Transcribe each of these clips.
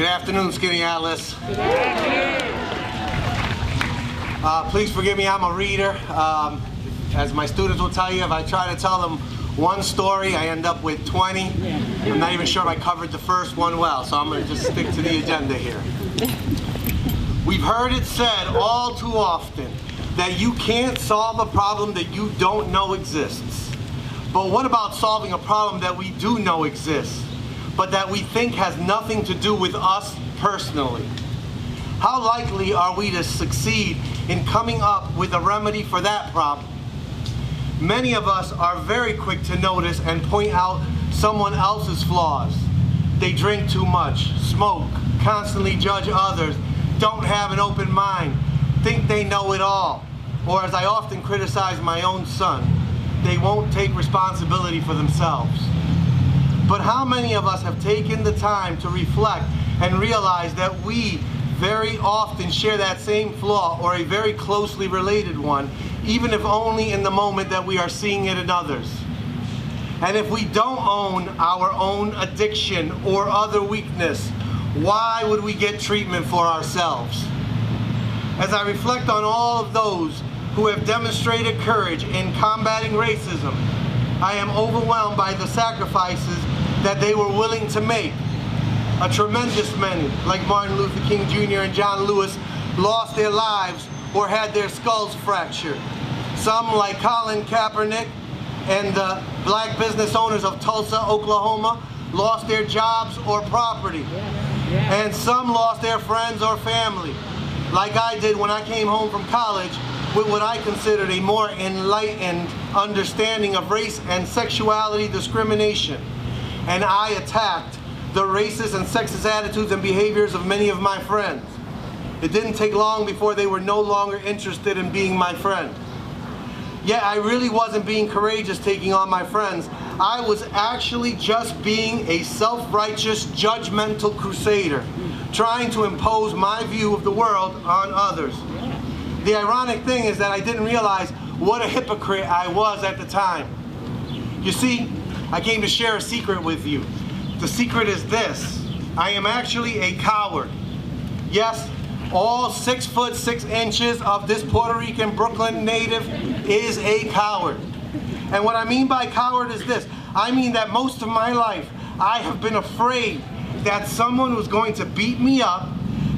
Good afternoon, Skaneateles. Please forgive me, I'm a reader. As my students will tell you, if I try to tell them one story, I end up with 20. I'm not even sure if I covered the first one well, so I'm going to just stick to the agenda here. We've heard it said all too often that you can't solve a problem that you don't know exists. But what about solving a problem that we do know exists, but that we think has nothing to do with us personally? How likely are we to succeed in coming up with a remedy for that problem? Many of us are very quick to notice and point out someone else's flaws. They drink too much, smoke, constantly judge others, don't have an open mind, think they know it all. Or as I often criticize my own son, they won't take responsibility for themselves. But how many of us have taken the time to reflect and realize that we very often share that same flaw or a very closely related one, even if only in the moment that we are seeing it in others? And if we don't own our own addiction or other weakness, why would we get treatment for ourselves? As I reflect on all of those who have demonstrated courage in combating racism, I am overwhelmed by the sacrifices that they were willing to make. A tremendous many, like Martin Luther King Jr. and John Lewis, lost their lives or had their skulls fractured. Some, like Colin Kaepernick and the black business owners of Tulsa, Oklahoma, lost their jobs or property. And some lost their friends or family, like I did when I came home from college with what I considered a more enlightened understanding of race and sexuality discrimination. And I attacked the racist and sexist attitudes and behaviors of many of my friends. It didn't take long before they were no longer interested in being my friend. Yet I really wasn't being courageous taking on my friends. I was actually just being a self-righteous, judgmental crusader, trying to impose my view of the world on others. The ironic thing is that I didn't realize what a hypocrite I was at the time. You see, I came to share a secret with you. The secret is this: I am actually a coward. Yes, all 6 foot 6 inches of this Puerto Rican Brooklyn native is a coward. And what I mean by coward is this: I mean that most of my life I have been afraid that someone was going to beat me up,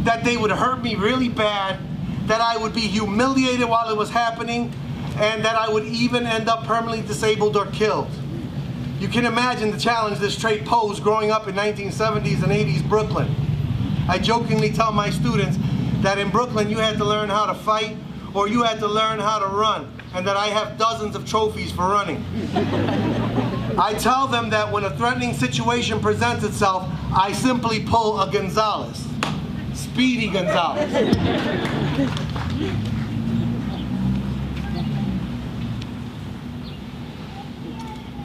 that they would hurt me really bad, that I would be humiliated while it was happening, and that I would even end up permanently disabled or killed. You can imagine the challenge this trait posed growing up in 1970s and 80s Brooklyn. I jokingly tell my students that in Brooklyn you had to learn how to fight or you had to learn how to run, and that I have dozens of trophies for running. I tell them that when a threatening situation presents itself, I simply pull a Gonzalez. Speedy Gonzalez.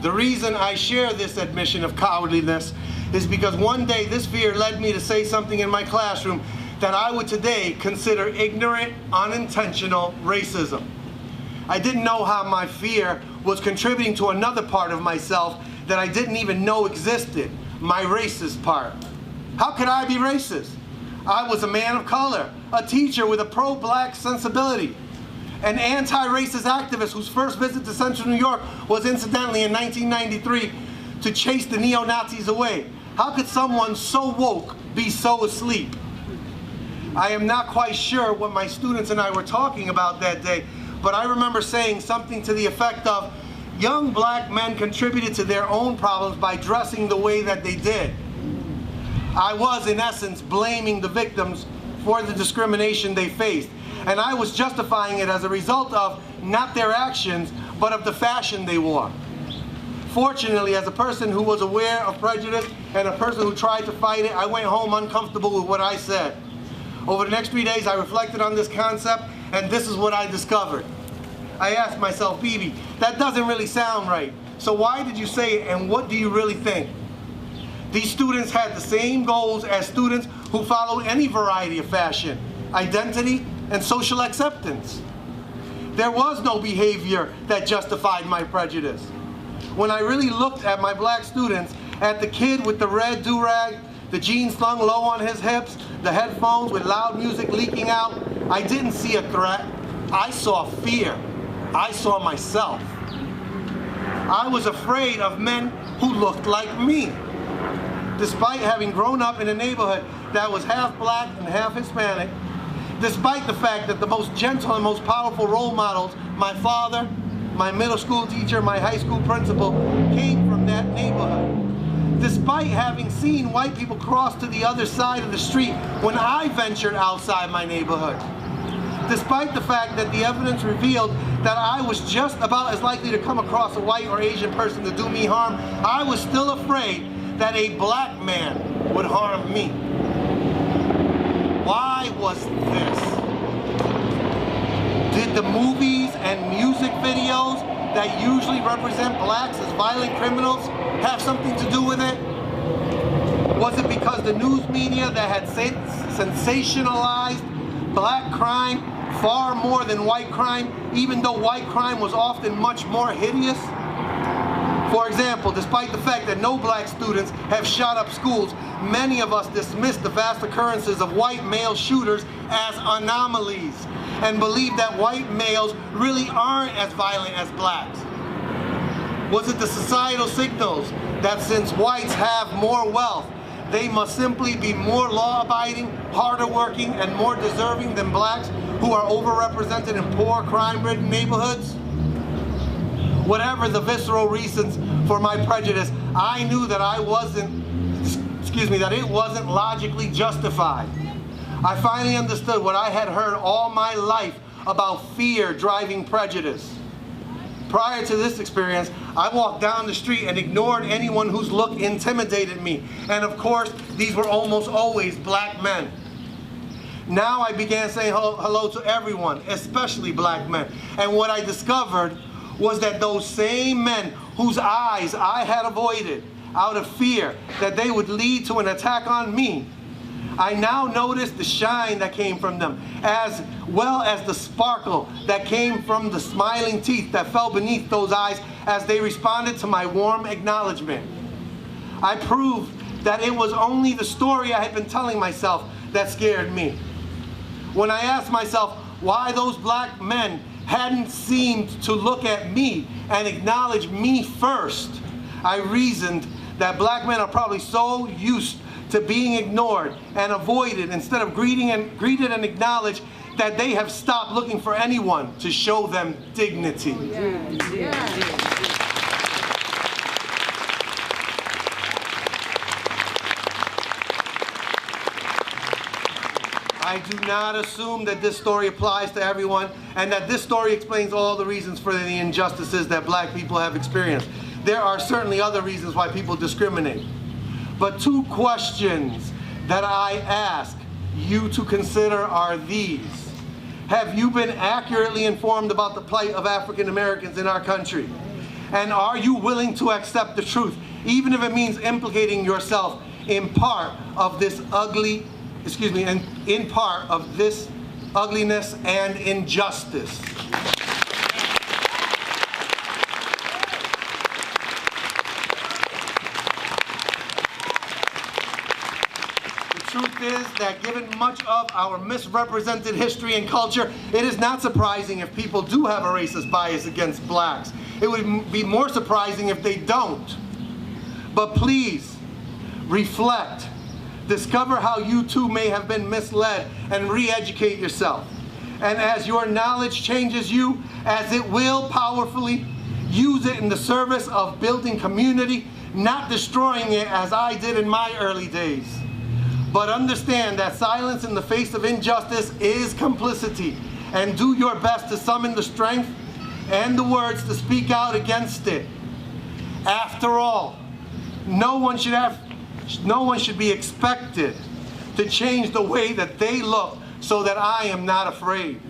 The reason I share this admission of cowardliness is because one day this fear led me to say something in my classroom that I would today consider ignorant, unintentional racism. I didn't know how my fear was contributing to another part of myself that I didn't even know existed, my racist part. How could I be racist? I was a man of color, a teacher with a pro-black sensibility, an anti-racist activist whose first visit to Central New York was incidentally in 1993 to chase the neo-Nazis away. How could someone so woke be so asleep? I am not quite sure what my students and I were talking about that day, but I remember saying something to the effect of, young black men contributed to their own problems by dressing the way that they did. I was, in essence, blaming the victims for the discrimination they faced. And I was justifying it as a result of not their actions, but of the fashion they wore. Fortunately, as a person who was aware of prejudice and a person who tried to fight it, I went home uncomfortable with what I said. Over the next 3 days, I reflected on this concept, and this is what I discovered. I asked myself, Bibi, that doesn't really sound right. So why did you say it, and what do you really think? These students had the same goals as students who follow any variety of fashion, identity, and social acceptance. There was no behavior that justified my prejudice. When I really looked at my black students, at the kid with the red do-rag, the jeans slung low on his hips, the headphones with loud music leaking out. I didn't see a threat. I saw fear. I saw myself. I was afraid of men who looked like me. Despite having grown up in a neighborhood that was half black and half Hispanic, despite the fact that the most gentle and most powerful role models, my father, my middle school teacher, my high school principal, came from that neighborhood. Despite having seen white people cross to the other side of the street when I ventured outside my neighborhood. Despite the fact that the evidence revealed that I was just about as likely to come across a white or Asian person to do me harm, I was still afraid that a black man would harm me. Why was this? Did the movies and music videos that usually represent blacks as violent criminals have something to do with it? Was it because the news media that had sensationalized black crime far more than white crime, even though white crime was often much more hideous? For example, despite the fact that no black students have shot up schools, many of us dismiss the vast occurrences of white male shooters as anomalies and believe that white males really aren't as violent as blacks. Was it the societal signals that since whites have more wealth, they must simply be more law-abiding, harder working, and more deserving than blacks who are overrepresented in poor, crime-ridden neighborhoods? Whatever the visceral reasons for my prejudice, I knew that that it wasn't logically justified. I finally understood what I had heard all my life about fear driving prejudice. Prior to this experience, I walked down the street and ignored anyone whose look intimidated me. And of course, these were almost always black men. Now I began saying hello to everyone, especially black men. And what I discovered was that those same men whose eyes I had avoided out of fear that they would lead to an attack on me, I now noticed the shine that came from them, as well as the sparkle that came from the smiling teeth that fell beneath those eyes as they responded to my warm acknowledgement. I proved that it was only the story I had been telling myself that scared me. When I asked myself why those black men hadn't seemed to look at me and acknowledge me first, I reasoned that black men are probably so used to being ignored and avoided instead of greeted and acknowledged that they have stopped looking for anyone to show them dignity. I do not assume that this story applies to everyone and that this story explains all the reasons for the injustices that black people have experienced. There are certainly other reasons why people discriminate. But two questions that I ask you to consider are these. Have you been accurately informed about the plight of African Americans in our country? And are you willing to accept the truth, even if it means implicating yourself in part of this in part of this ugliness and injustice? The truth is that given much of our misrepresented history and culture, it is not surprising if people do have a racist bias against blacks. It would be more surprising if they don't. But please, reflect. Discover how you too may have been misled and re-educate yourself. And as your knowledge changes you, as it will powerfully, use it in the service of building community, not destroying it as I did in my early days. But understand that silence in the face of injustice is complicity, and do your best to summon the strength and the words to speak out against it. After all, no one should be expected to change the way that they look so that I am not afraid.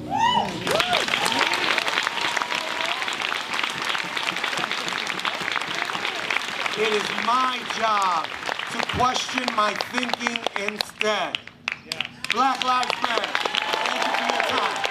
It is my job to question my thinking instead. Black Lives Matter. Thank you for your time.